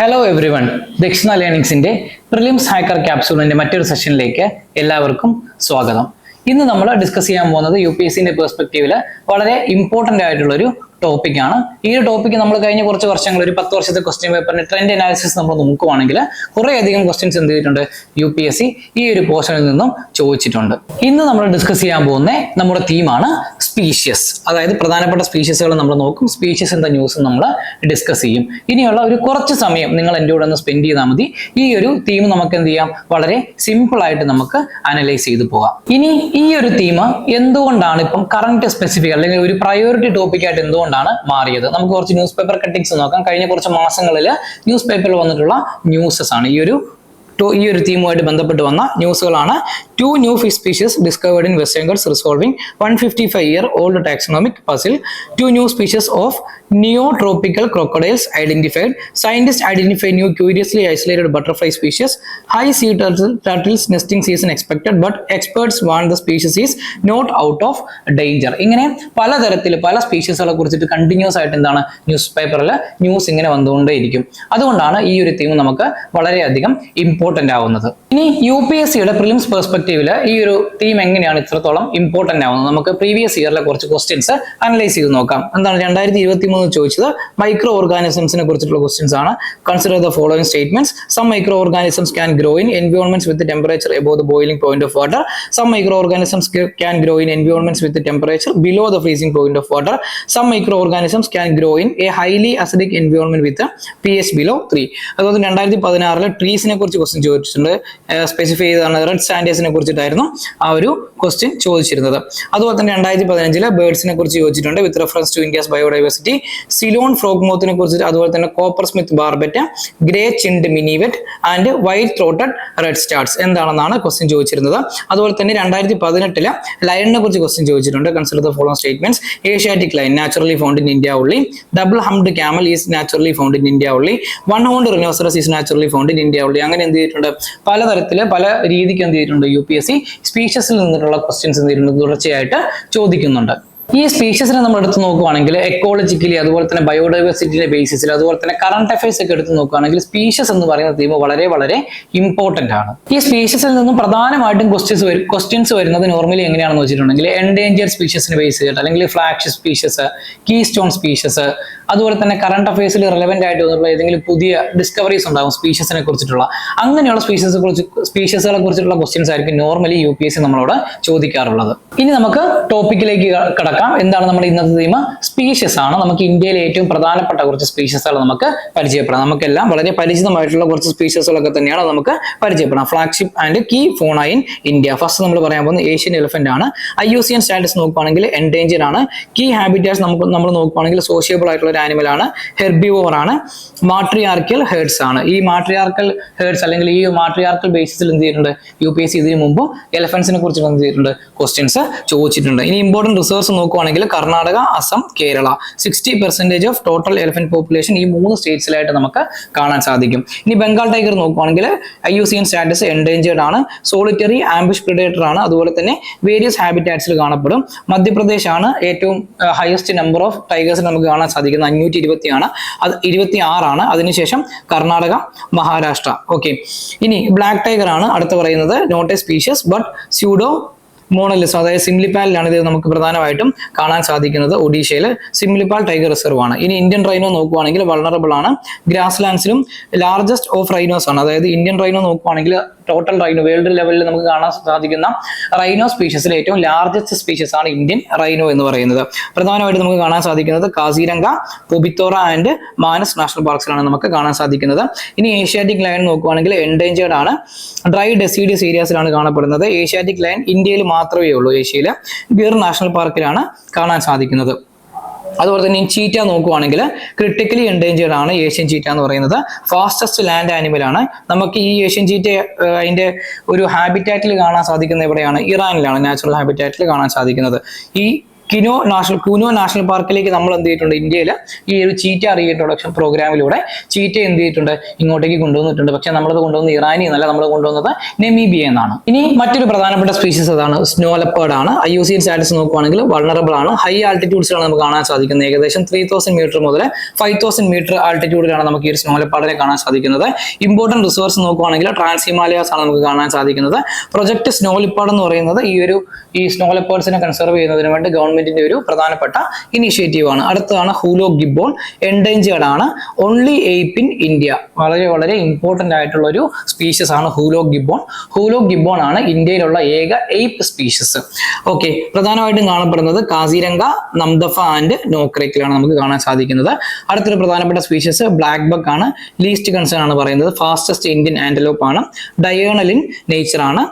Hello every one, ദക്ഷിണ ലേണിംഗ്സിന്റെ prelims hacker ക്യാപ്സൂളിന്റെ മറ്റൊരു സെഷനിലേക്ക് എല്ലാവർക്കും സ്വാഗതം. ഇന്ന് നമ്മൾ ഡിസ്കസ് ചെയ്യാൻ പോകുന്നത് UPSCന്റെ പെർസ്പെക്റ്റീവിൽ വളരെ ഇമ്പോർട്ടന്റ് ആയിട്ടുള്ള ഒരു ടോപ്പിക്കാണ്. ഈ ഒരു ടോപ്പിക്ക് നമ്മൾ കഴിഞ്ഞ കുറച്ച് വർഷങ്ങൾ, ഒരു 10 വർഷത്തെ ക്വസ്റ്റ്യൻ പേപ്പറിന്റെ ട്രെൻഡ് അനാലിസിസ് നമ്മൾ നോക്കുവാണെങ്കിൽ കുറേയധികം ക്വസ്റ്റ്യൻസ് എന്ത് ചെയ്തിട്ടുണ്ട് UPSC ഈ ഒരു പോർഷനിൽ നിന്നും ചോദിച്ചിട്ടുണ്ട്. ഇന്ന് നമ്മൾ ഡിസ്കസ് ചെയ്യാൻ പോകുന്ന നമ്മുടെ തീമാണ് സ്പീഷ്യസ്. അതായത് പ്രധാനപ്പെട്ട സ്പീഷ്യസുകൾ നമ്മൾ നോക്കും, സ്പീഷ്യസ് എന്ന ന്യൂസ് നമ്മൾ ഡിസ്കസ് ചെയ്യും. ഇനിയുള്ള ഒരു കുറച്ച് സമയം നിങ്ങൾ എൻ്റെ കൂടെ ഒന്ന് സ്പെൻഡ് ചെയ്താൽ മതി. ഈ ഒരു തീം നമുക്ക് എന്ത് ചെയ്യാം, വളരെ സിമ്പിൾ ആയിട്ട് നമുക്ക് അനലൈസ് ചെയ്തു പോകാം. ഇനി ഈ ഒരു തീം എന്തുകൊണ്ടാണ് ഇപ്പം കറന്റ് സ്പെസിഫിക് അല്ലെങ്കിൽ ഒരു പ്രയോറിറ്റി ടോപ്പിക് ആയിട്ട് എന്തുകൊണ്ടാണ് മാറിയത്? നമുക്ക് കുറച്ച് ന്യൂസ് പേപ്പർ കട്ടിങ്സ് നോക്കാം. കഴിഞ്ഞ കുറച്ച് മാസങ്ങളിൽ ന്യൂസ് പേപ്പറിൽ വന്നിട്ടുള്ള ന്യൂസസ് ആണ് ഈ ഒരു തീമുമായിട്ട് ബന്ധപ്പെട്ട് വന്ന ന്യൂസുകളാണ്. 2 new fish species discovered in West Bengal resolving 155-year-old taxonomic puzzle. 2 new species of neotropical crocodiles identified. Scientists identify new curiously isolated butterfly species. High sea turtles nesting season expected, but experts warn the species is not out of danger. ഇങ്ങനെ പലതരത്തിൽ പല സ്പീഷീസുകളെ കുറിച്ചിട്ട് continuous ആയിട്ട് എന്താണ് news പേപ്പറിൽ news ഇങ്ങനെ വന്നുകൊണ്ടേയിരിക്കും. അതുകൊണ്ടാണ് ഈ ഒരു തീം നമുക്ക് വളരെയധികം ഇമ്പോർട്ടന്റ് ആവുന്നത്. ഇനി UPSCയുടെ പ്രിലിംസ് പെർസ്പെക്റ്റീവില് ഈ ഒരു തീം എങ്ങനെയാണ് ഇത്രത്തോളം ഇമ്പോർട്ടന്റ് ആവുന്നത്? നമുക്ക് പ്രീവിയസ് ഇയറിലെ കുറച്ച് ക്വസ്റ്റ്യൻസ് അനലൈസ് ചെയ്ത് നോക്കാം. എന്താണ് 2023 ചോദിച്ചത്? മൈക്രോ ഓർഗാനിസംസിനെ കുറിച്ചിട്ടുള്ള ക്വസ്റ്റ്യൻസ് ആണ്. Consider the following statements. Some micro organisms can grow in environments with temperature above the boiling point of water. Some micro organisms can grow in environments with temperature below the freezing point of water. Some micro organisms can grow in a highly acidic environment with pH below 3. അതുപോലെ 2016 ട്രീസിനെ കുറിച്ച് question ചോദിച്ചിട്ടുണ്ട്. Specify ചെയ്താണ് red സാൻഡേഴ്സിനെ കുറിച്ചിട്ടായിരുന്നു ആ ഒരു question ചോദിച്ചിരുന്നത്. അതുപോലെ തന്നെ 2015 ബേർഡ്സിനെ കുറിച്ച് ചോദിച്ചിട്ടുണ്ട് with reference to India's biodiversity. Ceylon frog മോത്തിനെ കുറിച്ച്, അതുപോലെ തന്നെ copper smith barbet, grey chinned minivet and white throated red starts എന്താണെന്നാണ് ക്വസ്റ്റ്യൻ ചോദിച്ചിരുന്നത്. അതുപോലെ തന്നെ 2018 ലയണിനെ കുറിച്ച് ക്വസ്റ്റ്യൻ ചോദിച്ചിട്ടുണ്ട്. Consider the following statements. Asiatic lion naturally found in India only. Double humped camel is naturally found in India only. One horned rhinoceros is naturally found in India only. അങ്ങനെ എന്ത് ചെയ്തിട്ടുണ്ട്, പലതരത്തില് പല രീതിക്ക് എന്ത് ചെയ്തിട്ടുണ്ട് UPSC സ്പീഷ്യസിൽ നിന്നിട്ടുള്ള ക്വസ്റ്റ്യൻസ് എന്ത് ചെയ്തിട്ടുണ്ട് തുടർച്ചയായിട്ട് ചോദിക്കുന്നുണ്ട്. ഈ സ്പീഷ്യസിനെ നമ്മൾ എടുത്ത് നോക്കുകയാണെങ്കിൽ എക്കോളജിക്കലി, അതുപോലെ തന്നെ ബയോഡൈവേഴ്സിറ്റിയുടെ ബേസിസിൽ, അതുപോലെ തന്നെ കറണ്ട് അഫയേഴ്സ് ഒക്കെ എടുത്ത് നോക്കുകയാണെങ്കിൽ സ്പീഷ്യസ് എന്ന് പറയുന്ന തീം വളരെ വളരെ ഇമ്പോർട്ടന്റ് ആണ്. ഈ സ്പീഷ്യസിൽ നിന്നും പ്രധാനമായിട്ടും ക്വസ്റ്റ്യൻസ് വരുന്നത് നോർമലി എങ്ങനെയാണെന്ന് വെച്ചിട്ടുണ്ടെങ്കിൽ എൻഡേഞ്ചർഡ് സ്പീഷ്യസിനെ ബേസ് ചെയ്തിട്ട്, അല്ലെങ്കിൽ flagship species, keystone species, അതുപോലെ തന്നെ കറണ്ട് അഫയേഴ്സിൽ റിലവന്റ് ആയിട്ട് വന്നിട്ടുള്ള ഏതെങ്കിലും പുതിയ ഡിസ്കവറീസ് ഉണ്ടാകും സ്പീഷ്യസിനെ കുറിച്ചിട്ടുള്ള. അങ്ങനെയുള്ള സ്പീഷ്യസുകളെ കുറിച്ചിട്ടുള്ള ക്വസ്റ്റ്യൻസ് ആയിരിക്കും നോർമലി UPSC നമ്മളോട് ചോദിക്കാറുള്ളത്. ഇനി നമുക്ക് ടോപ്പിക്കിലേക്ക് കടക്കാം. എന്താണ് നമ്മുടെ ഇന്നത്തെ തീം? സ്പീഷ്യസ് ആണ്. നമുക്ക് ഇന്ത്യയിലെ ഏറ്റവും പ്രധാനപ്പെട്ട കുറച്ച് സ്പീഷ്യസുകൾ നമുക്ക് പരിചയപ്പെടാം. നമുക്കെല്ലാം വളരെ പരിചിതമായിട്ടുള്ള കുറച്ച് സ്പീഷ്യസുകളൊക്കെ തന്നെയാണ് നമുക്ക് പരിചയപ്പെടാം. ഫ്ലാഗ്ഷിപ്പ് ആൻഡ് കീ ഫോണ ഇൻ ഇന്ത്യ. ഫസ്റ്റ് നമ്മൾ പറയാൻ പോകുന്നത് ഏഷ്യൻ എലിഫന്റ് ആണ്. IUCN സ്റ്റാറ്റസ് നോക്കുകയാണെങ്കിൽ എൻഡേഞ്ചർ ആണ്. കീ ഹാബിറ്റാറ്റ്സ് നമ്മൾ നോക്കുകയാണെങ്കിൽ സോഷ്യബിൾ ആയിട്ടുള്ള ഒരു ആനിമൽ ആണ്. ഹെർബിവോർ ആണ്. മാട്രിയാർക്കൽ ഹേർഡ്സ് ആണ്. ഈ മാട്രിയാർക്കൽ ഹേർഡ്സ് അല്ലെങ്കിൽ ഈ മാട്രിയാർക്കൽ ബേസിസിൽ എന്ത് ചെയ്തിട്ടുണ്ട് UPSC ഇതിനു മുമ്പ് എലിഫന്റ്സിനെ കുറിച്ച് എന്ത് ചെയ്തിട്ടുണ്ട് ക്വസ്റ്റ്യൻസ് ചോദിച്ചിട്ടുണ്ട്. ഇനി ഇമ്പോർട്ടന്റ് റിസർച്ച് നോക്കുകയാണെങ്കിൽ Karnataka, Assam, Kerala 60% of total elephant population ഈ 3 സ്റ്റേറ്റ്സിലായിട്ട് നമുക്ക് കാണാൻ സാധിക്കും. ഇനി ബംഗാൾ ടൈഗർ നോക്കുകയാണെങ്കിൽ IUCN സ്റ്റാറ്റസ് എൻഡേഞ്ചേർഡ് ആണ്. സോളിറ്ററി ആംബുഷ് പ്രിഡേറ്റർ ആണ്. അതുപോലെ തന്നെ വേരിയസ് ഹാബിറ്റാറ്റ്സിൽ കാണപ്പെടും. മധ്യപ്രദേശ് ആണ് ഏറ്റവും ഹയസ്റ്റ് നമ്പർ ഓഫ് ടൈഗേഴ്സ് നമുക്ക് കാണാൻ സാധിക്കുന്നത്. 520 ആണ്. അത് 26 ആണ്. അതിനുശേഷം കർണാടക, മഹാരാഷ്ട്ര. ഓക്കെ, ഇനി ബ്ലാക്ക് ടൈഗർ ആണ് അടുത്ത് പറയുന്നത്. Not a species but pseudo മോണലിസ്, അതായത് സിംലിപ്പാലിലാണ് ഇത് നമുക്ക് പ്രധാനമായിട്ടും കാണാൻ സാധിക്കുന്നത്. ഒഡീഷയിൽ സിംലിപ്പാൽ ടൈഗർ റിസർവ് ആണ്. ഇനി ഇന്ത്യൻ റൈനോ നോക്കുകയാണെങ്കിൽ വൾണറബിൾ ആണ്. ഗ്രാസ് ലാൻഡ്സിലും ലാർജസ്റ്റ് ഓഫ് റൈനോസ് ആണ്. അതായത് ഇന്ത്യൻ റൈനോ നോക്കുകയാണെങ്കിൽ ടോട്ടൽ റൈനോ വേൾഡ് ലെവലിൽ നമുക്ക് കാണാൻ സാധിക്കുന്ന റൈനോ സ്പീഷ്യസിൽ ഏറ്റവും ലാർജസ്റ്റ് സ്പീഷ്യസ് ആണ് ഇന്ത്യൻ റൈനോ എന്ന് പറയുന്നത്. പ്രധാനമായിട്ട് നമുക്ക് കാണാൻ സാധിക്കുന്നത് കാസിരംഗ, പൊബിത്തോറ ആൻഡ് മാനസ് നാഷണൽ പാർക്സിലാണ് നമുക്ക് കാണാൻ സാധിക്കുന്നത്. ഇനി ഏഷ്യാറ്റിക് ലയൺ നോക്കുകയാണെങ്കിൽ എൻഡേഞ്ചേർഡ് ആണ്. ഡ്രൈ ഡെസിഡിയസ് ഏരിയാസിലാണ് കാണപ്പെടുന്നത്. ഏഷ്യാറ്റിക് ലയൺ ഇന്ത്യയിൽ മാത്രമേ ഉള്ളൂ. ഏഷ്യയിലെ ഗിർ നാഷണൽ പാർക്കിലാണ് കാണാൻ സാധിക്കുന്നത്. അതുപോലെ തന്നെ ചീറ്റ നോക്കുവാണെങ്കിൽ ക്രിട്ടിക്കലി എൻഡേഞ്ചേർഡ് ആണ് ഏഷ്യൻ ചീറ്റ എന്ന് പറയുന്നത്. ഫാസ്റ്റസ്റ്റ് ലാൻഡ് ആനിമൽ ആണ്. നമുക്ക് ഈ ഏഷ്യൻ ചീറ്റ അതിന്റെ ഒരു ഹാബിറ്റാറ്റിൽ കാണാൻ സാധിക്കുന്നത് എവിടെയാണ്? ഇറാനിലാണ് നാച്ചുറൽ ഹാബിറ്റാറ്റിൽ കാണാൻ സാധിക്കുന്നത്. ഈ കുനോ നാഷണൽ പാർക്കിലേക്ക് നമ്മൾ എന്ത് ചെയ്തിട്ടുണ്ട്, ഇന്ത്യയിൽ ഈ ഒരു ചീറ്റ റീഇൻട്രൊഡക്ഷൻ പ്രോഗ്രാമിലൂടെ ചീറ്റ എന്ത് ചെയ്തിട്ടുണ്ട്, ഇങ്ങോട്ടേക്ക് കൊണ്ടുവന്നിട്ടുണ്ട്. പക്ഷെ നമ്മളത് കൊണ്ടുവന്നത് ഇറാനിൽ നിന്നല്ല, നമ്മൾ കൊണ്ടുവന്നത് നെമീബിയ എന്നാണ്. ഇനി മറ്റൊരു പ്രധാനപ്പെട്ട സ്പീഷീസ് അതാണ് സ്നോ ലെപ്പേർഡ് ആണ്. IUCN സ്റ്റാറ്റസ് നോക്കുവാണെങ്കിൽ വൾണറബിൾ ആണ്. ഹൈ ആൾട്ടിറ്റ്യൂഡ്സിലാണ് നമുക്ക് കാണാൻ സാധിക്കുന്നത്. ഏകദേശം 3000 മീറ്റർ മുതൽ 5000 മീറ്റർ ആൾട്ടിറ്റ്യൂഡിലാണ് നമുക്ക് ഈ ഒരു സ്നോ ലെപ്പേർഡിനെ കാണാൻ സാധിക്കുന്നത്. ഇമ്പോർട്ടന്റ് റിസോഴ്സ് നോക്കുവാണെങ്കിൽ ട്രാൻസ് ഹിമാലയാസ് ആണ് നമുക്ക് കാണാൻ സാധിക്കുന്നത്. പ്രൊജക്ട് സ്നോ ലെപ്പേർഡ് എന്ന് പറയുന്നത് ഈ സ്നോ ലെപ്പേർഡ്സിനെ കൺസർവ് ചെയ്യുന്നതിന് വേണ്ടി ഗവൺമെന്റിന്റെ ഒരു പ്രധാനപ്പെട്ട ഇനിഷ്യേറ്റീവ് ആണ്. അടുത്തതാണ് ഹൂലോ ഗിബ്ബോൺ, എൻഡേഞ്ചേർഡ് ആണ്. ഓൺലി എയ്പ്പ് ഇൻ ഇന്ത്യ, വളരെ വളരെ ഇമ്പോർട്ടന്റ് ആയിട്ടുള്ള ഒരു സ്പീഷീസ് ആണ് ഹൂലോ ഗിബ്ബോൺ. ഹൂലോ ഗിബ്ബോൺ ആണ് ഇന്ത്യയിലുള്ള ഏക എയ്പ്പ് സ്പീഷീസ്. ഓക്കെ, പ്രധാനമായിട്ടും കാണപ്പെടുന്നത് കാസിരംഗ, നംദഫ ആൻഡ് നോക്രേക്കിലാണ് നമുക്ക് കാണാൻ സാധിക്കുന്നത്. അടുത്തൊരു പ്രധാനപ്പെട്ട സ്പീഷീസ് ബ്ലാക്ക് ബക്ക് ആണ്. ലീസ്റ്റ് കൺസേൺ ആണ് പറയുന്നത്. ഫാസ്റ്റസ്റ്റ് ഇന്ത്യൻ ആന്റലോപ്പ് ആണ്. ഡയേണൽ ഇൻ നേച്ചർ ആണ്.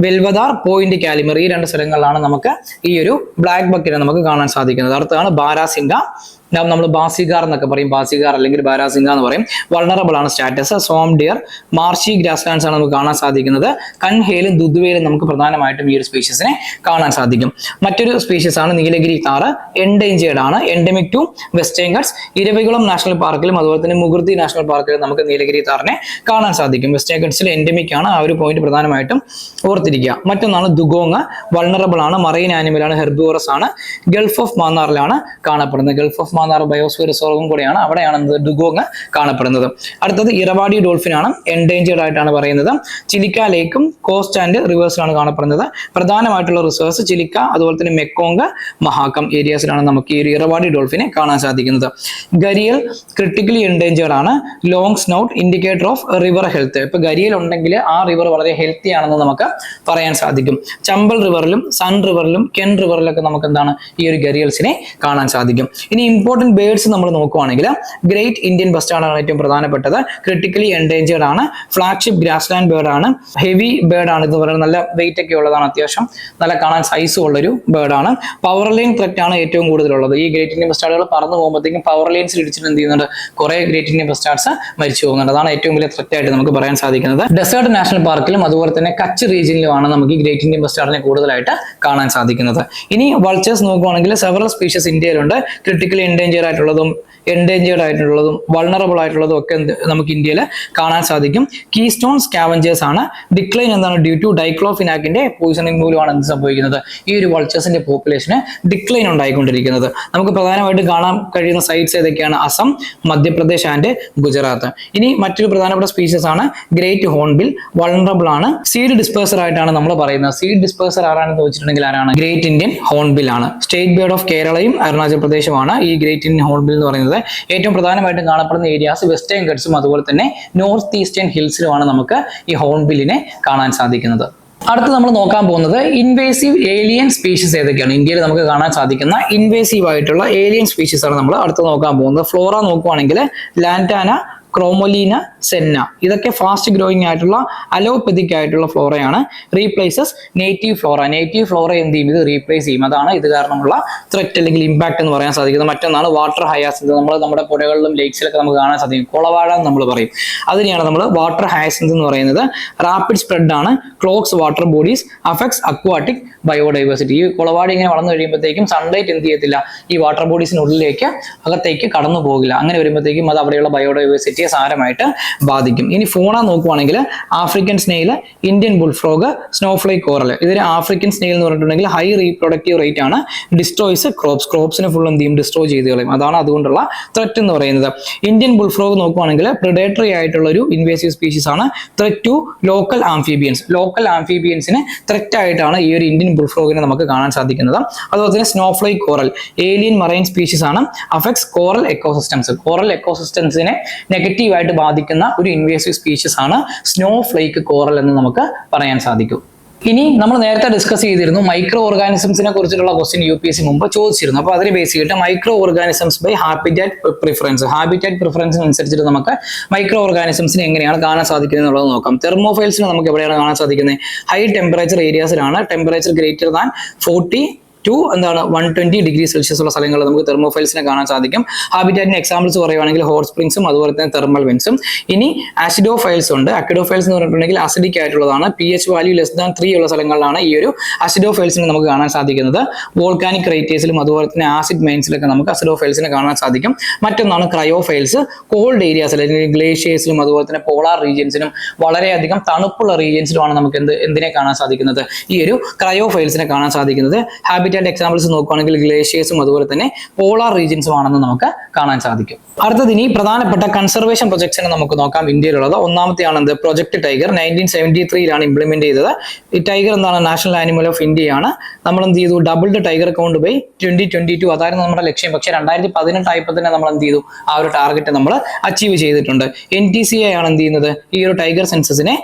വെൽവദാർ, പോയിന്റ് കാലിമർ, ഈ 2 സ്ഥലങ്ങളിലാണ് നമുക്ക് ഈ ഒരു ബ്ലാക്ക് ബക്കിനെ നമുക്ക് കാണാൻ സാധിക്കുന്നത്. അടുത്താണ് ബാരാസിംഗ. നമ്മൾ ബാസിഗാർ എന്നൊക്കെ പറയും, ബാസിഗാർ അല്ലെങ്കിൽ ബാരാസിംഗ എന്ന് പറയും. വൾണറബിൾ ആണ് സ്റ്റാറ്റസ്. സോം ഡിയർ, മാർഷി ഗ്രാസ് ലാൻഡ്സ് ആണ് നമുക്ക് കാണാൻ സാധിക്കുന്നത്. കൻഹേലും ദുദ്വേലും നമുക്ക് പ്രധാനമായിട്ടും ഈ ഒരു സ്പീഷീസിനെ കാണാൻ സാധിക്കും. മറ്റൊരു സ്പീഷീസ് ആണ് നീലഗിരി താറ്. എൻഡേഞ്ചേർഡ് ആണ്. Endemic to western Ghats. Eravikulam national പാർക്കിലും അതുപോലെ തന്നെ മുകുർദി നാഷണൽ പാർക്കിലും നമുക്ക് നീലഗിരി താറിനെ കാണാൻ സാധിക്കും. വെസ്റ്റേൺ ഗട്ട്സിൽ എൻഡമിക് ആണ്. ആ ഒരു പോയിന്റ് പ്രധാനമായിട്ടും ഓർത്തിരിക്കുക. മറ്റൊന്നാണ് ദുഗോങ്. വൾണറബിൾ ആണ്. മറൈൻ ആനിമൽ ആണ്. ഹെർബിവറസ് ആണ്. ഗൾഫ് ഓഫ് മാന്നാറിലാണ് കാണപ്പെടുന്നത്. ഗൾഫ് ഓഫ് മാന്നാർ ബയോസ്ഫിയർ റിസർവും കൂടെയാണ്. അവിടെയാണ് ദുഗോങ് കാണപ്പെടുന്നത്. അടുത്തത് ഇറവാടി ഡോൾഫിൻ ആണ്. എൻഡേഞ്ചേർഡ് ആയിട്ടാണ് പറയുന്നത്. ചിലിക്ക ലേക്കും കോസ്റ്റ് ആൻഡ് റിവേഴ്സിലാണ് കാണപ്പെടുന്നത്. പ്രധാനമായിട്ടുള്ള റിസേർവ്സ് ചിലിക്ക, അതുപോലെ തന്നെ മെക്കോങ്, മഹാക്കം ഏരിയാസിലാണ് നമുക്ക് ഈ ഒരു ഇറവാടി ഡോൾഫിനെ കാണാൻ സാധിക്കുന്നത്. ഗരിയൽ ക്രിട്ടിക്കലി എൻഡേഞ്ചേർഡ് ആണ്. Long snout, indicator of river health. ഇപ്പൊ ഗരിയൽ ഉണ്ടെങ്കിൽ ആ റിവർ വളരെ ഹെൽത്തി ആണെന്ന് നമുക്ക് പറയാൻ സാധിക്കും. ചമ്പൽ റിവറിലും സൺ റിവറിലും കെൻ റിവറിലൊക്കെ നമുക്ക് എന്താണ് ഈ ഒരു ഗരിയൽസിനെ കാണാൻ സാധിക്കും. ഇനി ഇമ്പോർട്ടന്റ് ബേർഡ്സ് നമ്മൾ നോക്കുവാണെങ്കിൽ ഗ്രേറ്റ് ഇന്ത്യൻ ബസ്റ്റാർഡ് ആണ് ഏറ്റവും പ്രധാനപ്പെട്ടത്. ക്രിട്ടിക്കലി എൻഡേഞ്ചേർഡ് ആണ്. ഫ്ലാഗ്ഷിപ്പ് ഗ്രാസ്ലാൻഡ് ബേർഡ് ആണ്. ഹെവി ബേർഡ് ആണ്. ഇത് പറയുന്നത് നല്ല വെയിറ്റ് ഒക്കെ ഉള്ളതാണ്. അത്യാവശ്യം നല്ല കാണാൻ സൈസും ഉള്ളൊരു ബേർഡ് ആണ്. പവർ ലൈൻ ത്രെറ്റ് ആണ് ഏറ്റവും കൂടുതലുള്ളത്. ഈ ഗ്രേറ്റ് ഇന്ത്യൻ ബസ്റ്റാർഡുകൾ പറന്നു പോകുമ്പോഴത്തേക്കും പവർ ലൈൻസിൽ ഇടിച്ചിട്ട് എന്ത് ചെയ്യുന്നുണ്ട്, കുറെ ഗ്രേറ്റ് ഇന്ത്യൻ ബസ്റ്റാർഡ്സ് മരിച്ചു പോകുന്നുണ്ട്. അതാണ് ഏറ്റവും വലിയ ത്രെറ്റ് ആയിട്ട് നമുക്ക് പറയാൻ സാധിക്കുന്നത്. ഡെസേർട്ട് നാഷണൽ പാർക്കിലും അതുപോലെ തന്നെ കച്ച് റീജിയനിലുമാണ് നമുക്ക് ഈ ഗ്രേറ്റ് ഇന്ത്യൻ ബസ്റ്റാർഡിനെ കൂടുതലായിട്ട് കാണാൻ സാധിക്കുന്നത്. ഇനി വൾച്ചേഴ്സ് നോക്കുവാണെങ്കിൽ സെവറൽ സ്പീഷീസ് ഇന്ത്യയിലുണ്ട്. ക്രിട്ടിക്കലി എൻഡേഞ്ചേർഡ് ആയിട്ടുള്ളതും വൾണറബിൾ ആയിട്ടുള്ളതും ഒക്കെ നമുക്ക് ഇന്ത്യയിൽ കാണാൻ സാധിക്കും. കീസ്റ്റോൺ സ്കാവഞ്ചേഴ്സ് ആണ്. ഡിക്ലൈൻ എന്താണ്, ഡ്യൂ ടു ഡൈക്ലോഫിനാക്കിന്റെ പോയിസണിംഗ് മൂലമാണ് എന്ത് സംഭവിക്കുന്നത്, ഈ ഒരു വൾച്ചേഴ്സിന്റെ പോപ്പുലേഷന് ഡിക്ലൈൻ ഉണ്ടായിക്കൊണ്ടിരിക്കുന്നത്. നമുക്ക് പ്രധാനമായിട്ട് കാണാൻ കഴിയുന്ന സൈറ്റ്സ് ഏതൊക്കെയാണ്, അസം, മധ്യപ്രദേശ് ആൻഡ് ഗുജറാത്ത്. ഇനി മറ്റൊരു പ്രധാനപ്പെട്ട സ്പീഷീസ് ആണ് ഗ്രേറ്റ് ഹോൺബിൽ. വൾണറബിൾ ആണ്. സീഡ് ഡിസ്പേഴ്സർ ആയിട്ടാണ് നമ്മൾ പറയുന്നത്. സീഡ് ഡിസ്പേഴ്സർ ആരാണെന്ന് ചോദിച്ചിട്ടുണ്ടെങ്കിൽ ആരാണ്, ഗ്രേറ്റ് ഇന്ത്യൻ ഹോൺബിൽ ആണ്. സ്റ്റേറ്റ് ബേർഡ് ഓഫ് കേരളയും അരുണാചൽ പ്രദേശുമാണ് ഈ ഗ്രേറ്റ് ഇന്ത്യൻ ഹോൺബിൽ എന്ന് പറയുന്നത്. ഏറ്റവും പ്രധാനമായിട്ടും കാണപ്പെടുന്ന ഏരിയാസ് വെസ്റ്റേൺ ഗട്ട്സും അതുപോലെ തന്നെ നോർത്ത് ഈസ്റ്റേൺ ഹിൽസിലുമാണ് നമുക്ക് ഈ ഹോൺബില്ലിനെ കാണാൻ സാധിക്കുന്നത്. അടുത്ത് നമ്മൾ നോക്കാൻ പോകുന്നത് ഇൻവേസീവ് ഏലിയൻ സ്പീഷീസ് ഏതൊക്കെയാണ്. ഇന്ത്യയിൽ നമുക്ക് കാണാൻ സാധിക്കുന്ന ഇൻവേസീവ് ആയിട്ടുള്ള ഏലിയൻ സ്പീഷീസ് ആണ് നമ്മൾ അടുത്ത് നോക്കാൻ പോകുന്നത്. ഫ്ലോറ നോക്കുവാണെങ്കിൽ ലാന്റാന, ക്രോമൊലീന, സെന്ന, ഇതൊക്കെ ഫാസ്റ്റ് ഗ്രോയിങ് ആയിട്ടുള്ള അലോപ്പതിക് ആയിട്ടുള്ള ഫ്ലോറയാണ്. Replaces native flora. Native flora എന്ത് ചെയ്യും, ഇത് റീപ്ലേസ് ചെയ്യും. അതാണ് ഇത് കാരണമുള്ള ത്രെറ്റ് അല്ലെങ്കിൽ ഇമ്പാക്ട് എന്ന് പറയാൻ സാധിക്കുന്നത്. മറ്റൊന്നാണ് വാട്ടർ ഹയാസിന്ത്. നമ്മുടെ പുഴകളിലും ലേക്സിലൊക്കെ നമുക്ക് കാണാൻ സാധിക്കും. കുളവാഴ എന്ന് നമ്മൾ പറയും. അതിനെയാണ് നമ്മൾ വാട്ടർ ഹയാസിന്ത് എന്ന് പറയുന്നത്. റാപ്പിഡ് സ്പ്രെഡ് ആണ്. Clocks water bodies, affects aquatic biodiversity. ഈ കുളവാടി ഇങ്ങനെ വളർന്നു കഴിയുമ്പോഴത്തേക്കും സൺലൈറ്റ് എന്ത് ചെയ്യത്തില്ല, ഈ വാട്ടർ ബോഡീസിനുള്ളിലേക്ക് അകത്തേക്ക് കടന്നു പോകില്ല. അങ്ങനെ വരുമ്പോഴത്തേക്കും അത് അവിടെയുള്ള ബയോഡൈവേഴ്സിറ്റി സാരമായിട്ട് ബാധിക്കും. ഇനി ഫോണ നോക്കുവാണെങ്കിൽ African snail, Indian bullfrog, snowflake coral. ഇതിന് ആഫ്രിക്കൻ സ്നെയിൽ എന്ന് പറഞ്ഞിട്ടുണ്ടെങ്കിൽ ഹൈ റീപ്രൊഡക്റ്റീവ് റേറ്റ് ആണ്. ഡിസ്ട്രോയ്സ് ക്രോപ്സിനെ ഫുൾ എന്ത് ചെയ്യും, ഡിസ്ട്രോയ് ചെയ്ത് കളയും. അതാണ് അതുകൊണ്ടുള്ള ത്രെറ്റ് എന്ന് പറയുന്നത്. ഇന്ത്യൻ ബുൾഫ്രോഗ് നോക്കുവാണെങ്കിൽ പ്രിഡേറ്ററി ആയിട്ടുള്ള ഒരു ഇൻവേസീവ് സ്പീഷീസ് ആണ്. Threat to local amphibians. Local ആംഫീബിയൻസിന് ത്രെറ്റ് ആയിട്ടാണ് ഈ ഒരു ഇന്ത്യൻ ബുൾഫ്രോഗിനെ നമുക്ക് കാണാൻ സാധിക്കുന്നത്. അതുപോലെ തന്നെ snowflake coral alien marine species ആണ്. Affects coral ecosystems. കോറൽ എക്കോസിസ്റ്റംസിനെ നെഗറ്റീവായിട്ട് ബാധിക്കുന്ന ഒരു ഇൻവേസീവ് സ്പീഷീസ് ആണ് സ്നോഫ്ലേക്ക് കോറൽ എന്ന് നമുക്ക് പറയാൻ സാധിക്കും. ഇനി നമ്മൾ നേരത്തെ ഡിസ്കസ് ചെയ്തിരുന്നു മൈക്രോ ഓർഗാനിസംസിനെ കുറിച്ചിട്ടുള്ള ക്വസ്റ്റ്യൻ UPSC മുമ്പ് ചോദിച്ചിരുന്നു. അപ്പോൾ അതിന് ബേസ് ചെയ്തിട്ട് microorganisms by habitat preference. Habitat പ്രിഫറൻസിനനുസരിച്ചിട്ട് നമുക്ക് മൈക്രോ ഓർഗാനിസംസിനെ എങ്ങനെയാണ് കാണാൻ സാധിക്കുന്നത് എന്നുള്ളത് നോക്കാം. തെർമോഫൈൽസിനെ നമുക്ക് എവിടെയാണ് കാണാൻ സാധിക്കുന്നത്, ഹൈ ടെമ്പറേച്ചർ ഏരിയാസിലാണ്. ടെമ്പറേച്ചർ ഗ്രേറ്റർ ദാൻ 40 ടു എന്താണ് 120 ഡിഗ്രി സെൽഷ്യസ് ഉള്ള സ്ഥലങ്ങളിൽ നമുക്ക് തെർമോഫൈൽസിനെ കാണാൻ സാധിക്കും. ഹാബിറ്റാറ്റിന്റെ എക്സാമ്പിൾസ് പറയുവാണെങ്കിൽ ഹോട്ട് സ്പ്രിങ്സും അതുപോലെ തന്നെ തെർമൽ വെൻസും. ഇനി ആസിഡോഫൈൽസ് ഉണ്ട്. അക്കിഡോഫൈൽസ് എന്ന് പറഞ്ഞിട്ടുണ്ടെങ്കിൽ അസിഡിക് ആയിട്ടുള്ളതാണ്. pH വാല്യൂ <3 ഉള്ള സ്ഥലങ്ങളിലാണ് ഈ ഒരു അസിഡോഫൈൽസിനെ നമുക്ക് കാണാൻ സാധിക്കുന്നത്. വോൾക്കാനിക് ക്രൈറ്റേഴ്സിലും അതുപോലെ തന്നെ ആസിഡ് മൈൻസിലൊക്കെ നമുക്ക് അസിഡോഫൈൽസിനെ കാണാൻ സാധിക്കും. മറ്റൊന്നാണ് ക്രയോഫൈൽസ്. കോൾഡ് ഏരിയാസിൽ അല്ലെങ്കിൽ ഗ്ലേഷ്യേഴ്സിലും അതുപോലെ തന്നെ പോളാർ റീജിയൻസിലും വളരെയധികം തണുപ്പുള്ള റീജിയൻസിലുമാണ് നമുക്ക് എന്തിനെ കാണാൻ സാധിക്കുന്നത്, ഈ ഒരു ക്രയോഫൈൽസിനെ കാണാൻ സാധിക്കുന്നത്. ഹാബിറ്റാറ്റ് എക്സാമ്പിൾസ് നോക്കുകയാണെങ്കിൽ ഗ്ലേഷ്യേഴ്സും അതുപോലെ തന്നെ പോളാർ റീജിയൻസും ആണെന്ന് നമുക്ക് കാണാൻ സാധിക്കും. അടുത്തത് ഇനി പ്രധാനപ്പെട്ട കൺസർവേഷൻ പ്രൊജക്ട്സിനെ നമുക്ക് നോക്കാം ഇന്ത്യയിലുള്ളത്. ഒന്നാമത്തെയാണ് എന്ത്, പ്രൊജക്ട് ടൈഗർ. 1973 ഇംപ്ലിമെന്റ് ചെയ്തത്. ഈ ടൈഗർ എന്താണ്, നാഷണൽ ആനിമൽ ഓഫ് ഇന്ത്യയാണ്. നമ്മൾ എന്ത് ചെയ്തു, ഡബിൾഡ് ടൈഗർ കൗണ്ട് ബൈ 2022 അതായിരുന്നു നമ്മുടെ ലക്ഷ്യം. പക്ഷേ 2018 ആയപ്പോൾ തന്നെ നമ്മൾ എന്ത് ചെയ്തു, ആ ഒരു ടാർഗറ്റ് നമ്മൾ അച്ചീവ് ചെയ്തിട്ടുണ്ട്. NTCA ആണ് എന്ത് ചെയ്യുന്നത്, ഈ ഒരു ടൈഗർ സെൻസസിനെ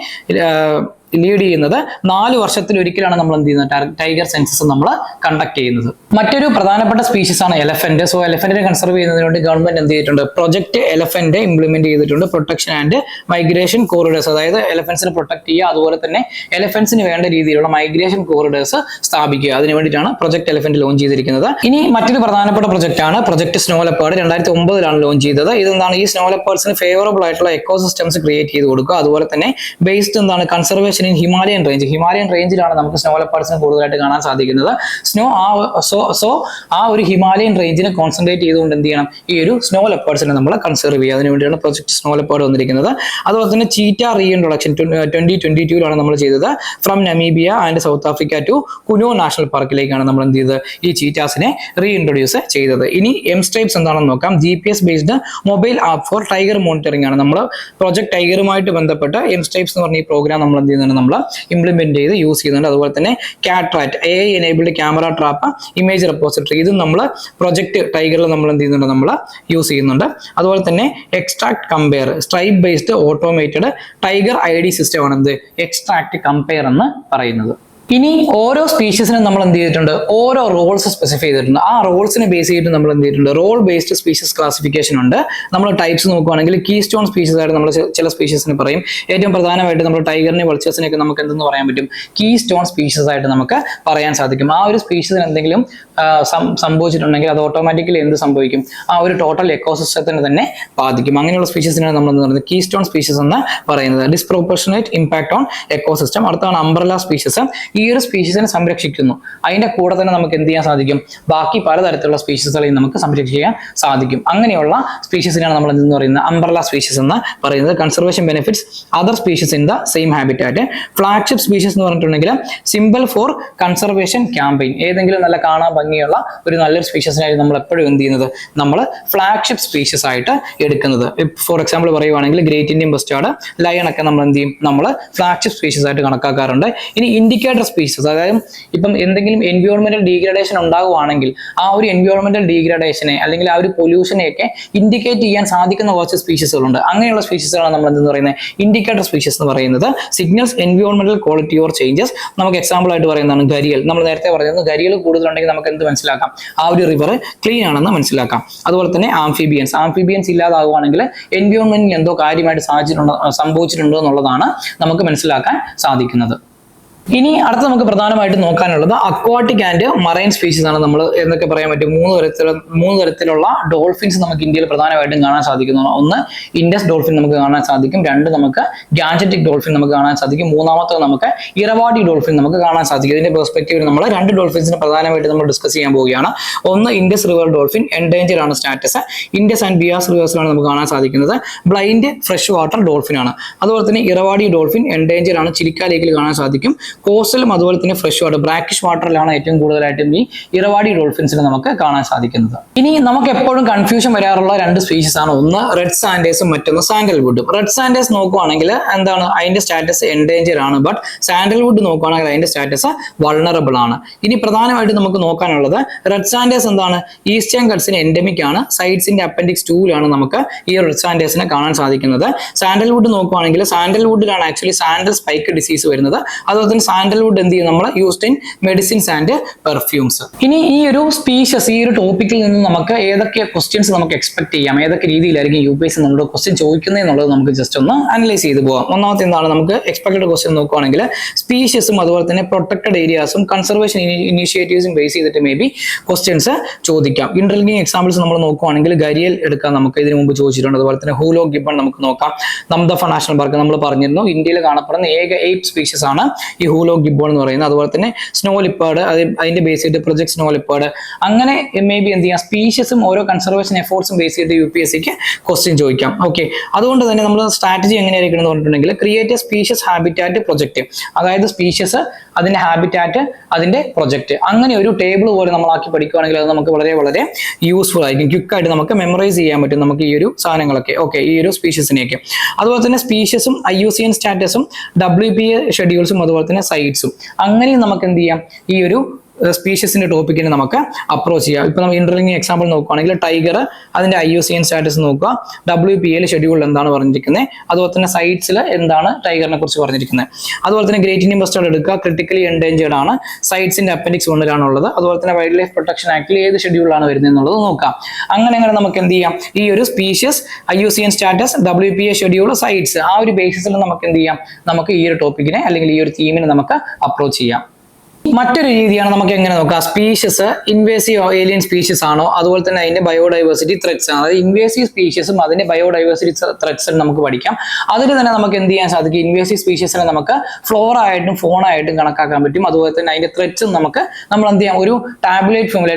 ലീഡ് ചെയ്യുന്നത്. 4 വർഷത്തിലൊരിക്കലാണ് നമ്മൾ എന്ത് ചെയ്യുന്നത്, ടൈഗർ സെൻസസ് നമ്മൾ കണ്ടക്ട് ചെയ്യുന്നത്. മറ്റൊരു പ്രധാനപ്പെട്ട സ്പീഷീസ് ആണ് എലഫന്റ്. സോ എലഫന്റിനെ കൺസർവ് ചെയ്യുന്നതിന് വേണ്ടി ഗവൺമെന്റ് എന്ത് ചെയ്തിട്ടുണ്ട്, പ്രൊജക്ട് എലഫന്റ് ഇംപ്ലിമെന്റ് ചെയ്തിട്ടുണ്ട്. പ്രൊട്ടക്ഷൻ ആൻഡ് മൈഗ്രേഷൻ കോറിഡേഴ്സ്, അതായത് എലഫന്റ്സിനെ പ്രൊട്ടക്ട് ചെയ്യുക, അതുപോലെ തന്നെ എലഫന്റ്സിന് വേണ്ട രീതിയിലുള്ള മൈഗ്രേഷൻ കോറിഡേഴ്സ് സ്ഥാപിക്കുക. അതിനു വേണ്ടിയിട്ടാണ് പ്രൊജക്ട് എലഫന്റ് ലോഞ്ച് ചെയ്തിരിക്കുന്നത്. ഇനി മറ്റൊരു പ്രധാനപ്പെട്ട പ്രൊജക്ട് ആണ് പ്രൊജക്ട് സ്നോ ലെപ്പേർഡ്. 2009 ലോഞ്ച് ചെയ്തത്. ഇതെന്താണ്, ഈ സ്നോ ലെപ്പേർഡ്സിന് ഫേവറബിൾ ആയിട്ടുള്ള എക്കോസിസ്റ്റംസ് ക്രിയേറ്റ് ചെയ്ത് കൊടുക്കുക. അതുപോലെ തന്നെ ബേസ്ഡ് എന്താണ്, കൺസർവേഷൻ ഇൻ ഹിമാലയൻ റേഞ്ചിലാണ് നമുക്ക് സ്നോ ലെപ്പേർഡ്സിനെ കൂടുതലായിട്ട് കാണാൻ സാധിക്കുന്നത്. ആ ഒരു ഹിമാലയൻ റേഞ്ചിനെ കോൺസെൻട്രേറ്റ് ചെയ്തുകൊണ്ട് എന്ത് ചെയ്യണം, ഈ ഒരു സ്നോ ലെപ്പേർഡ്സിനെ നമ്മൾ കൺസർവ് ചെയ്യുക. അതിനു വേണ്ടിയാണ് പ്രൊജക്ട് സ്നോ ലെപ്പേർഡ് വന്നിരിക്കുന്നത്. അതുപോലെ തന്നെ ചീറ്റ റീഇൻട്രൊഡക്ഷൻ 2022 നമ്മൾ ചെയ്തത്. From Namibia and south Africa to Kuno national പാർക്കിലേക്കാണ് നമ്മൾ എന്ത് ചെയ്തത്, ഈ ചീറ്റാസിനെ റീഇൻട്രൊഡ്യൂസ് ചെയ്തത്. ഇനി എംസ്ട്രൈപ്സ് എന്താണെന്ന് നോക്കാം. GPS based mobile app four tiger monitoring ആണ്. നമ്മൾ പ്രൊജക്ട് ടൈഗറുമായിട്ട് ബന്ധപ്പെട്ട് എംസ്ട്രൈപ്സ് എന്ന് പറഞ്ഞ ഈ പ്രോഗ്രാം നമ്മൾ എന്ത് ചെയ്യുന്നുണ്ട്, നമ്മൾ ഇംപ്ലിമെന്റ് ചെയ്ത് യൂസ് ചെയ്യുന്നുണ്ട്. അതുപോലെ തന്നെ കാട്രാറ്റ് AI enabled camera trap image repository, ഇതും നമ്മൾ പ്രൊജക്ട് ടൈഗറിൽ നമ്മൾ എന്ത് ചെയ്യുന്നുണ്ട്, നമ്മൾ യൂസ് ചെയ്യുന്നുണ്ട്. അതുപോലെ തന്നെ extract compare stripe based automated tiger ID system ആണ് എന്ത്, എക്സ്ട്രാക്ട് കമ്പയർ എന്ന് പറയുന്നത്. ഇനി ഓരോ സ്പീഷീസിനും നമ്മൾ എന്ത് ചെയ്തിട്ടുണ്ട്, ഓരോ റോൾസ് സ്പെസിഫൈ ചെയ്തിട്ടുണ്ട്. ആ റോൾസിനെ ബേസ് ചെയ്തിട്ട് നമ്മൾ എന്ത് ചെയ്തിട്ടുണ്ട്, റോൾ ബേസ്ഡ് സ്പീഷീസ് ക്ലാസിഫിക്കേഷൻ ഉണ്ട്. നമ്മൾ ടൈപ്സ് നോക്കുകയാണെങ്കിൽ കീ സ്റ്റോൺ സ്പീഷീസ് ആയിട്ട് നമ്മൾ ചില സ്പീഷീസിനെ പറയും. ഏറ്റവും പ്രധാനമായിട്ട് നമ്മൾ ടൈഗറിനെ വൾച്ചേഴ്സിനെയൊക്കെ നമുക്ക് എന്തെന്ന് പറയാൻ പറ്റും, കീ സ്റ്റോൺ സ്പീഷീസ് ആയിട്ട് നമുക്ക് പറയാൻ സാധിക്കും. ആ ഒരു സ്പീഷീസിന് എന്തെങ്കിലും സംഭവിച്ചിട്ടുണ്ടെങ്കിൽ അത് ഓട്ടോമാറ്റിക്കലി എന്ത് സംഭവിക്കും, ആ ഒരു ടോട്ടൽ എക്കോസിസ്റ്റത്തിന് തന്നെ ബാധിക്കും. അങ്ങനെയുള്ള സ്പീഷീസിനാണ് നമ്മൾ എന്ന് പറയുന്നത് കീ സ്റ്റോൺ സ്പീഷീസ് എന്ന് പറയുന്നത്. ഡിസ്പ്രോപ്പോർഷനേറ്റ് ഇമ്പാക്ട് ഓൺ എക്കോസിസ്റ്റം. അടുത്താണ് അംബ്രല്ല സ്പീഷീസ്. ഈ ഒരു സ്പീഷീസിനെ സംരക്ഷിക്കുന്നു. അതിന്റെ കൂടെ തന്നെ നമുക്ക് എന്ത് ചെയ്യാൻ സാധിക്കും, ബാക്കി പലതരത്തിലുള്ള സ്പീഷീസുകളെയും നമുക്ക് സംരക്ഷിക്കാൻ സാധിക്കും. അങ്ങനെയുള്ള സ്പീഷീസിനാണ് നമ്മൾ എന്തെന്ന് പറയുന്നത്, അംബ്രല്ല സ്പീഷീസ് എന്ന് പറയുന്നത്. Conservation benefits other species in the same habitat. Flagship species എന്ന് പറഞ്ഞിട്ടുണ്ടെങ്കിൽ സിമ്പിൾ ഫോർ കൺസർവേഷൻ ക്യാമ്പയിൻ. ഏതെങ്കിലും നല്ല കാണാൻ ഭംഗിയുള്ള ഒരു നല്ലൊരു സ്പീഷീസിനായിട്ട് നമ്മൾ എപ്പോഴും എന്ത് ചെയ്യുന്നത്, നമ്മൾ ഫ്ലാഗ്ഷിപ്പ് സ്പീഷീസ് ആയിട്ട് എടുക്കുന്നത്. ഫോർ എക്സാമ്പിൾ പറയുവാണെങ്കിൽ ഗ്രേറ്റ് ഇന്ത്യൻ ബസ്റ്റാർഡ്, ലയൺ ഒക്കെ നമ്മൾ എന്ത് ചെയ്യും, നമ്മൾ ഫ്ലാഗ്ഷിപ്പ് സ്പീഷീസ് ആയിട്ട് കണക്കാക്കാറുണ്ട്. ഇനി ഇൻഡിക്കേറ്റർ സ്പീഷീസ്, അതായത് ഇപ്പം എന്തെങ്കിലും എൻവയോൺമെന്റൽ ഡീഗ്രഡേഷൻ ഉണ്ടാകുവാണെങ്കിൽ ആ ഒരു എൻവയോൺമെന്റൽ ഡീഗ്രഡേഷനെ അല്ലെങ്കിൽ ആ ഒരു പൊല്യൂഷനെയൊക്കെ ഇൻഡിക്കേറ്റ് ചെയ്യാൻ സാധിക്കുന്ന കുറച്ച് സ്പീഷീസുകളുണ്ട്. അങ്ങനെയുള്ള സ്പീഷീസുകളാണ് നമ്മൾ എന്തെന്ന് പറയുന്നത്, ഇൻഡിക്കേറ്റർ സ്പീഷീസ് എന്ന് പറയുന്നത്. സിഗ്നൽസ് എൻവയോൺമെന്റൽ ക്വാളിറ്റി ഓർ ചേഞ്ചസ്. നമുക്ക് എക്സാമ്പിൾ ആയിട്ട് പറയുന്നതാണ് ഗരിയൽ. നമ്മൾ നേരത്തെ പറയുന്നത് ഗരിയൽ കൂടുതലുണ്ടെങ്കിൽ നമുക്ക് എന്ത് മനസ്സിലാക്കാം, ആ ഒരു റിവർ ക്ലീൻ ആണെന്ന് മനസ്സിലാക്കാം. അതുപോലെ തന്നെ ആംഫിബിയൻസ് ഇല്ലാതാകുവാണെങ്കിൽ എൻവയോൺമെന്റിൽ എന്തോ കാര്യമായിട്ട് സംഭവിച്ചിട്ടുണ്ടോ എന്നുള്ളതാണ് നമുക്ക് മനസ്സിലാക്കാൻ സാധിക്കുന്നത്. ഇനി അടുത്ത നമുക്ക് പ്രധാനമായിട്ട് നോക്കാനുള്ളത് അക്വാട്ടിക് ആൻഡ് മറൈൻ സ്പീഷീസ് ആണ്. നമ്മൾ എന്നൊക്കെ പറയാൻ പറ്റും, മൂന്ന് തരത്തിലുള്ള ഡോൾഫിൻസ് നമുക്ക് ഇന്ത്യയിൽ പ്രധാനമായിട്ടും കാണാൻ സാധിക്കുന്നു. ഒന്ന് ഇൻഡസ് ഡോൾഫിൻ നമുക്ക് കാണാൻ സാധിക്കും, രണ്ട് നമുക്ക് ഗാൻജറ്റിക് ഡോൾഫിൻ നമുക്ക് കാണാൻ സാധിക്കും, മൂന്നാമത്തെ നമുക്ക് ഇറവാഡി ഡോൾഫിൻ നമുക്ക് കാണാൻ സാധിക്കും. ഇതിന്റെ പെർസ്പെക്റ്റീവിൽ നമ്മൾ രണ്ട് ഡോൾഫിൻസിനെ പ്രധാനമായിട്ട് നമ്മൾ ഡിസ്കസ് ചെയ്യാൻ പോവുകയാണ്. ഒന്ന് ഇൻഡസ് റിവർ ഡോൾഫിൻ, എൻഡേഞ്ചർ ആണ് സ്റ്റാറ്റസ്. ഇൻഡസ് ആൻഡ് ബിയാസ് റിവേഴ്സിലാണ് നമുക്ക് കാണാൻ സാധിക്കുന്നത്. ബ്ലൈൻഡ് ഫ്രഷ് വാട്ടർ ഡോൾഫിൻ ആണ്. അതുപോലെ തന്നെ ഇറവാഡി ഡോൾഫിൻ എൻഡേഞ്ചർ ആണ്, ചിലിക്ക ലേക്കിൽ കാണാൻ സാധിക്കും. കോസ്റ്റലും അതുപോലെ തന്നെ ഫ്രഷ് വാട്ടർ ബ്രാക്കിഷ് വാട്ടറിലാണ് ഏറ്റവും കൂടുതലായിട്ടും ഈ ഇറവാഡി ഡോൾഫിൻസിനെ നമുക്ക് കാണാൻ സാധിക്കുന്നത്. ഇനി നമുക്ക് എപ്പോഴും കൺഫ്യൂഷൻ വരാറുള്ള രണ്ട് സ്പീഷീസ് ആണ്, ഒന്ന് റെഡ് സാൻഡേഴ്സും മറ്റൊന്ന് സാൻഡൽവുഡും. റെഡ് സാൻഡേഴ്സ് നോക്കുവാണെങ്കിൽ എന്താണ്, അതിന്റെ സ്റ്റാറ്റസ് എൻഡേഞ്ചർ ആണ്. ബട്ട് സാൻഡൽവുഡ് നോക്കുകയാണെങ്കിൽ അതിന്റെ സ്റ്റാറ്റസ് വൾണറബിൾ ആണ്. ഇനി പ്രധാനമായിട്ട് നമുക്ക് നോക്കാനുള്ളത് റെഡ് സാൻഡേഴ്സ് എന്താണ്, ഈസ്റ്റേൺ ഗട്ട്സിന് എൻഡമിക് ആണ്. സൈഡ്സിന്റെ അപ്പൻഡിക്സ് 2 നമുക്ക് ഈ റെഡ് സാൻഡേഴ്സിനെ കാണാൻ സാധിക്കുന്നത്. സാൻഡൽവുഡ് നോക്കുവാണെങ്കിൽ സാൻഡൽവുഡിലാണ് ആക്ച്വലി സാൻഡൽ സ്പൈക്ക് ഡിസീസ് വരുന്നത്. അതുപോലെ തന്നെ സാൻഡൽവുഡ് എന്ത് ചെയ്യും നമ്മൾ used in medicines and perfumes. ഇനി ഈ ഒരു സ്പീഷ്യസ് ഈ ഒരു ടോപ്പിക്കിൽ നിന്ന് നമുക്ക് ഏതൊക്കെ ക്വസ്റ്റ്യൻസ് നമുക്ക് എക്സ്പെക്ട് ചെയ്യാം, ഏതൊക്കെ രീതിയിലായിരിക്കും UPSC നമ്മളോട് ക്വസ്റ്റ്യൻ ചോദിക്കുന്നത് എന്നുള്ളത് നമുക്ക് ജസ്റ്റ് ഒന്ന് അനലൈസ് ചെയ്ത് പോകാം. ഒന്നാമത്തെ എന്താണ് നമുക്ക് എക്സ്പെക്ടഡ് ക്വസ്റ്റ്യൻ നോക്കുകയാണെങ്കിൽ സ്പീഷ്യസും അതുപോലെ തന്നെ പ്രൊട്ടക്റ്റഡ് ഏരിയാസും കൺസർവേഷൻ ഇനീഷ്യേറ്റീവ്സും ബേസ് ചെയ്തിട്ട് മേ ബി ക്വസ്റ്റ്യൻസ് ചോദിക്കാം. ഇന്റർലിങ്കിങ് എക്സാമ്പിൾസ് നമ്മൾ നോക്കുകയാണെങ്കിൽ ഗരിയൽ എടുക്കാൻ നമുക്ക് ഇതിനു മുമ്പ് ചോദിച്ചിട്ടുണ്ട്. അതുപോലെ തന്നെ ഹൂലോ ഗിബൺ നമുക്ക് നോക്കാം. നംദഫ നാഷണൽ പാർക്ക് നമ്മൾ പറഞ്ഞിരുന്നു ഇന്ത്യയിൽ കാണപ്പെടുന്ന ഏക എയ്പ് സ്പീഷ്യസ് ആണ് ഈ ഹൂലോ ഗിബോൺ എന്ന് പറയുന്നത്. അതുപോലെ തന്നെ സ്നോ ലിപ്പേർഡ്, അതിന്റെ ബേസ് ചെയ്തിട്ട് പ്രൊജക്ട് സ്നോ ലിപ്പേർഡ്, അങ്ങനെ മേ ബി എന്ത് ചെയ്യാം സ്പീഷ്യസും ഓരോ കൺസർവേഷൻ എഫോർട്സും ബേസ് ചെയ്ത് UPSCക്ക് ക്വസ്റ്റ്യൻ ചോദിക്കാം. ഓക്കെ, അതുകൊണ്ട് തന്നെ നമ്മൾ സ്ട്രാറ്റജി എങ്ങനെയായിരിക്കണം എന്ന് പറഞ്ഞിട്ടുണ്ടെങ്കിൽ create A species habitat project, അതായത് സ്പീഷ്യസ് അതിന്റെ ഹാബിറ്റാറ്റ് അതിന്റെ പ്രൊജക്ട്, അങ്ങനെ ഒരു ടേബിൾ പോലെ നമ്മളാക്കി പഠിക്കുകയാണെങ്കിൽ അത് നമുക്ക് വളരെ വളരെ യൂസ്ഫുൾ ആയിരിക്കും. ക്വിക്കായിട്ട് നമുക്ക് മെമ്മറൈസ് ചെയ്യാൻ പറ്റും നമുക്ക് ഈ ഒരു സാധനങ്ങളൊക്കെ. ഓക്കെ, ഈ ഒരു സ്പീഷ്യസിനെയൊക്കെ. അതുപോലെ തന്നെ സ്പീഷ്യസും IUCN സ്റ്റാറ്റസും WPA ഷെഡ്യൂൾസും അതുപോലെ തന്നെ സൈറ്റ്സും, അങ്ങനെയും നമുക്ക് എന്ത് ചെയ്യാം ഈ ഒരു സ്പീഷ്യസിന്റെ ടോപ്പിക്കിനെ നമുക്ക് അപ്രോച്ച് ചെയ്യാം. ഇപ്പൊ നമ്മൾ ഇന്റർലിങ്കിങ് എക്സാമ്പിൾ നോക്കുകയാണെങ്കിൽ ടൈഗർ അതിന്റെ IUCN സ്റ്റാറ്റസ് നോക്കുക, WPA ഷെഡ്യൂൾ എന്താണ് പറഞ്ഞിരിക്കുന്നത്, അതുപോലെ തന്നെ സൈറ്റ്സിൽ എന്താണ് ടൈഗറിനെ കുറിച്ച് പറഞ്ഞിരിക്കുന്നത്. അതുപോലെ തന്നെ ഗ്രേറ്റ് ഇന്ത്യൻ ബസ്റ്റേർഡ് എടുക്കുക, ക്രിട്ടിക്കലി എൻഡേഞ്ചേർഡ് ആണ്, സൈറ്റ്സിന്റെ അപ്പൻഡിക്സ് 1 ഉള്ളത്. അതുപോലെ തന്നെ വൈൽഡ് ലൈഫ് പ്രൊട്ടക്ഷൻ ആക്ടിൽ ഏത് ഷെഡ്യൂളാണ് വരുന്നത് എന്നുള്ളത് നോക്കാം. അങ്ങനെ നമുക്ക് എന്ത് ചെയ്യാം ഈ ഒരു species, IUCN status, WPA schedule, sites, ആ ഒരു ബേസിസിൽ നമുക്ക് എന്ത് ചെയ്യാം നമുക്ക് ഈ ഒരു ടോപ്പിക്കിനെ അല്ലെങ്കിൽ ഈ ഒരു തീമിനെ നമുക്ക് അപ്രോച്ച് ചെയ്യാം. മറ്റൊരു രീതിയാണ് നമുക്ക് എങ്ങനെ നോക്കാം സ്പീഷ്യസ് ഇൻവേസീവ് ഏലിയൻ സ്പീഷ്യസ് ആണോ അതുപോലെ തന്നെ അതിന്റെ ബയോഡൈവേഴ്സിറ്റി ത്രെറ്റ്സ് ആണ്. അതായത് ഇൻവേസീവ് സ്പീഷ്യസും അതിന്റെ ബയോഡൈവേഴ്സിറ്റി ത്രെറ്റ്സും നമുക്ക് പഠിക്കാം. അതിൽ തന്നെ നമുക്ക് എന്ത് ചെയ്യാൻ സാധിക്കും ഇൻവേസീവ് സ്പീഷ്യസിനെ നമുക്ക് ഫ്ലോറ ആയിട്ടും ഫോണ ആയിട്ടും കണക്കാക്കാൻ പറ്റും. അതുപോലെ തന്നെ അതിന്റെ ത്രെറ്റ്സും നമ്മൾ എന്ത് ചെയ്യാം ഒരു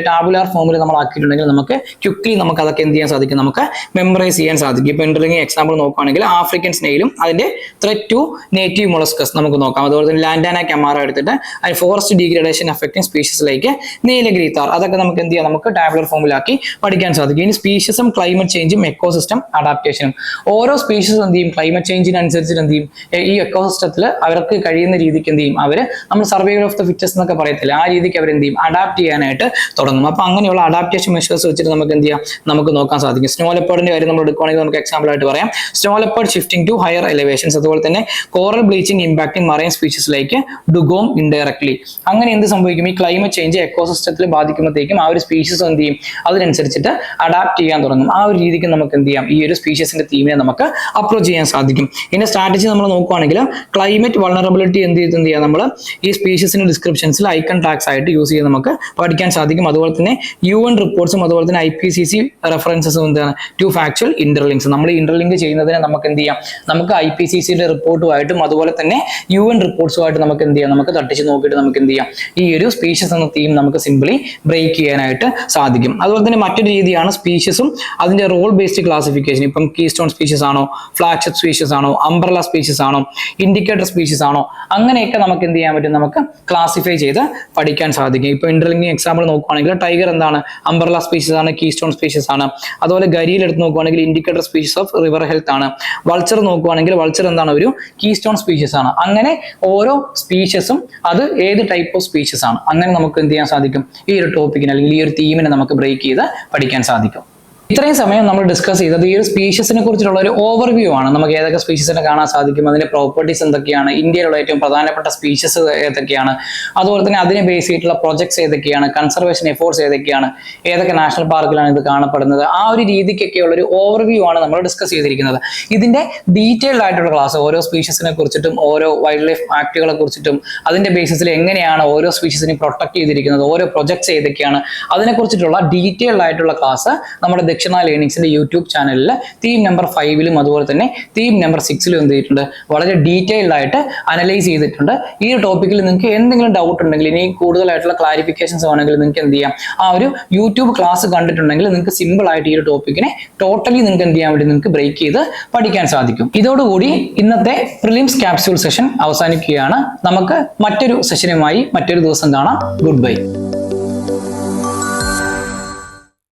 ടാബുലാർ ഫോമിൽ നമ്മൾ ആക്കിയിട്ടുണ്ടെങ്കിൽ നമുക്ക് ക്വിക്ലി നമുക്ക് അതൊക്കെ എന്ത് ചെയ്യാൻ സാധിക്കും നമുക്ക് മെമ്മറൈസ് ചെയ്യാൻ സാധിക്കും. ഇപ്പൊ ഇന്റർലിങ്കിങ് എക്സാമ്പിൾ നോക്കുകയാണെങ്കിൽ ആഫ്രിക്കൻ സ്നെയിലും അതിന്റെ ത്രെറ്റ് ടു നേറ്റീവ് മൊളസ്കസ് നമുക്ക് നോക്കാം. അതുപോലെ തന്നെ ലാൻഡാന കമാറ എടുത്തിട്ട് അതിന് ഫോറസ്റ്റ് ഡീഗ്രഡേഷൻ അഫക്റ്റിംഗ് സ്പീഷ്യസിലേക്ക് നീലഗിരി താർ, അതൊക്കെ നമുക്ക് എന്ത് ചെയ്യാം നമുക്ക് ടാബുലർ ഫോമിലാക്കി പഠിക്കാൻ സാധിക്കും. ഇനി സ്പീഷ്യസും ക്ലൈമറ്റ് ചേഞ്ചും എക്കോസിസ്റ്റം അഡാപ്റ്റേഷനും, ഓരോ സ്പീഷ്യസും എന്ത് ചെയ്യും ക്ലൈമറ്റ് ചേഞ്ചിനനുസരിച്ചിട്ട് എന്ത് ചെയ്യും ഈ എക്കോസിസ്റ്റത്തിൽ അവർക്ക് കഴിയുന്ന രീതിക്ക് എന്ത് ചെയ്യും അവര് നമ്മൾ സർവൈവൽ ഓഫ് ദ ഫിറ്റസ്റ്റ് എന്നൊക്കെ പറയത്തില്ല ആ രീതിക്ക് അവർ എന്ത് ചെയ്യും അഡാപ്റ്റ് ചെയ്യാനായിട്ട് തുടങ്ങും. അപ്പൊ അങ്ങനെയുള്ള അഡാപ്റ്റേഷൻ മെഷേഴ്സ് വെച്ചിട്ട് നമുക്ക് എന്ത് ചെയ്യാം നമുക്ക് നോക്കാൻ സാധിക്കും. സ്നോ ലെപ്പേർഡിന്റെ കാര്യം നമ്മൾ എടുക്കുകയാണെങ്കിൽ നമുക്ക് എക്സാമ്പിൾ ആയിട്ട് പറയാം snow leopard shifting to higher elevations, അതുപോലെ തന്നെ കോറൽ ബ്ലീച്ചിങ് ഇമ്പാക്ടിംഗ് മറൈൻ സ്പീഷ്യസിലേക്ക് ഡുഗോം ഇൻഡയറക്ട്ലി. അങ്ങനെ എന്ത് സംഭവിക്കും ഈ ക്ലൈമറ്റ് ചേഞ്ച് എക്കോസിസ്റ്റത്തിൽ ബാധിക്കുമ്പോഴത്തേക്കും ആ ഒരു സ്പീഷ്യസ് എന്ത് ചെയ്യും അതിനനുസരിച്ചിട്ട് അഡാപ്റ്റ് ചെയ്യാൻ തുടങ്ങും. ആ ഒരു രീതിക്ക് നമുക്ക് എന്ത് ചെയ്യാം ഈ ഒരു സ്പീഷ്യസിന്റെ തീമിനെ നമുക്ക് അപ്രോച്ച് ചെയ്യാൻ സാധിക്കും. ഇതിന്റെ സ്ട്രാറ്റജി നമ്മൾ നോക്കുകയാണെങ്കിൽ ക്ലൈമറ്റ് വൾണറബിലിറ്റി എന്ത് ചെയ്യാം നമ്മൾ ഈ സ്പീഷ്യസിന്റെ ഡിസ്ക്രിപ്ഷൻസിൽ ഐക്കൺ ടാഗ്സ് ആയിട്ട് യൂസ് ചെയ്ത് നമുക്ക് പഠിക്കാൻ സാധിക്കും. അതുപോലെ തന്നെ UN റിപ്പോർട്ട്സും അതുപോലെ തന്നെ IPCC റെഫറൻസസും എന്താണ് ടു ഫാക്ച്വൽ ഇന്റർലിങ്ക്സ്. നമ്മൾ ഇന്റർലിങ്ക് ചെയ്യുന്നതിന് നമുക്ക് എന്ത് ചെയ്യാം നമുക്ക് IPCCയുടെ റിപ്പോർട്ടുമായിട്ടും അതുപോലെ തന്നെ UN റിപ്പോർട്ട്സുമായിട്ട് നമുക്ക് എന്ത് ചെയ്യാം നമുക്ക് തട്ടിച്ച് നോക്കിയിട്ട് നമുക്ക് എന്ത് ചെയ്യാം ഈ ഒരു സ്പീഷ്യസ് എന്ന തീം നമുക്ക് സിംപ്ലി ബ്രേക്ക് ചെയ്യാനായിട്ട് സാധിക്കും. അതുപോലെ തന്നെ മറ്റൊരു രീതിയാണ് സ്പീഷ്യസും അതിന്റെ റോൾ ബേസ്ഡ് ക്ലാസിഫിക്കേഷൻ. ഇപ്പം കീസ്റ്റോൺ സ്പീഷ്യസ് ആണോ, ഫ്ലാഗ്ഷിപ്പ് സ്പീഷ്യസ് ആണോ, അംബ്രല സ്പീഷ്യസ് ആണോ, ഇൻഡിക്കേറ്റർ സ്പീഷ്യസ് ആണോ, അങ്ങനെയൊക്കെ നമുക്ക് എന്ത് ചെയ്യാൻ പറ്റും നമുക്ക് ക്ലാസിഫൈ ചെയ്ത് പഠിക്കാൻ സാധിക്കും. ഇപ്പൊ ഇന്റർലിങ്കിങ് എക്സാമ്പിൾ നോക്കുകയാണെങ്കിൽ ടൈഗർ എന്താണ് അംബ്രല സ്പീഷ്യസ് ആണ്, കീസ്റ്റോൺ സ്പീഷ്യസ് ആണ്. അതുപോലെ ഗരിയിൽ എടുത്ത് നോക്കുകയാണെങ്കിൽ indicator species of river health ആണ്. വൾച്ചർ നോക്കുകയാണെങ്കിൽ വൾച്ചർ എന്താണ് ഒരു കീസ്റ്റോൺ സ്പീഷ്യസ് ആണ്. അങ്ങനെ ഓരോ സ്പീഷ്യസും അത് ഏത് ടൈപ്പ് ഓഫ് സ്പീഷ്യസ് ആണ് അങ്ങനെ നമുക്ക് എന്ത് ചെയ്യാൻ സാധിക്കും ഈ ഒരു ടോപ്പിക്കിന് അല്ലെങ്കിൽ ഈ ഒരു തീമിനെ നമുക്ക് ബ്രേക്ക് ചെയ്ത് പഠിക്കാൻ സാധിക്കും. ഇത്രയും സമയം നമ്മൾ ഡിസ്കസ് ചെയ്തത് ഈ ഒരു സ്പീഷ്യസിനെ കുറിച്ചുള്ള ഒരു ഓവർവ്യൂ ആണ്. നമുക്ക് ഏതൊക്കെ സ്പീഷ്യസിനെ കാണാൻ സാധിക്കും, അതിന്റെ പ്രോപ്പർട്ടീസ് എന്തൊക്കെയാണ്, ഇന്ത്യയിലുള്ള ഏറ്റവും പ്രധാനപ്പെട്ട സ്പീഷ്യസ് ഏതൊക്കെയാണ്, അതുപോലെ തന്നെ അതിനെ ബേസ് ചെയ്തിട്ടുള്ള പ്രൊജക്ട്സ് ഏതൊക്കെയാണ്, കൺസർവേഷൻ എഫോർട്സ് ഏതൊക്കെയാണ്, ഏതൊക്കെ നാഷണൽ പാർക്കിലാണ് ഇത് കാണപ്പെടുന്നത്, ആ ഒരു രീതിക്കൊക്കെയുള്ള ഒരു ഓവർവ്യൂ ആണ് നമ്മൾ ഡിസ്കസ് ചെയ്തിരിക്കുന്നത്. ഇതിന്റെ ഡീറ്റെയിൽഡ് ആയിട്ടുള്ള ക്ലാസ് ഓരോ സ്പീഷ്യസിനെ കുറിച്ചിട്ടും ഓരോ വൈൽഡ് ലൈഫ് ആക്ടുകളെ കുറിച്ചിട്ടും അതിന്റെ ബേസിസിൽ എങ്ങനെയാണ് ഓരോ സ്പീഷ്യസിനെയും പ്രൊട്ടക്ട് ചെയ്തിരിക്കുന്നത്, ഓരോ പ്രൊജക്ട്സ് ഏതൊക്കെയാണ്, അതിനെക്കുറിച്ചിട്ടുള്ള ഡീറ്റെയിൽഡ് ആയിട്ടുള്ള ക്ലാസ് നമ്മുടെ ദക്ഷിണ ലേണിംഗ്സിന്റെ യൂട്യൂബ് ചാനലിൽ തീം നമ്പർ 5 അതുപോലെ തന്നെ തീം നമ്പർ 6 എന്ത് ചെയ്തിട്ടുണ്ട് വളരെ ഡീറ്റെയിൽഡ് ആയിട്ട് അനലൈസ് ചെയ്തിട്ടുണ്ട്. ഈ ഒരു ടോപ്പിക്കിൽ നിങ്ങൾക്ക് എന്തെങ്കിലും ഡൗട്ട് ഉണ്ടെങ്കിൽ ഇനി കൂടുതലായിട്ടുള്ള ക്ലാരിഫിക്കേഷൻസ് വേണമെങ്കിൽ നിങ്ങൾക്ക് എന്ത് ചെയ്യാം ആ ഒരു യൂട്യൂബ് ക്ലാസ് കണ്ടിട്ടുണ്ടെങ്കിൽ നിങ്ങൾക്ക് സിമ്പിൾ ആയിട്ട് ഈ ഒരു ടോപ്പിക്കിനെ ടോട്ടലി നിങ്ങൾക്ക് എന്ത് ചെയ്യാൻ വേണ്ടി നിങ്ങൾക്ക് ബ്രേക്ക് ചെയ്ത് പഠിക്കാൻ സാധിക്കും. ഇതോടുകൂടി ഇന്നത്തെ പ്രിലിംസ് ക്യാപ്സ്യൂൾ സെഷൻ അവസാനിക്കുകയാണ്. നമുക്ക് മറ്റൊരു സെഷനുമായി മറ്റൊരു ദിവസം കാണാം. Good bye.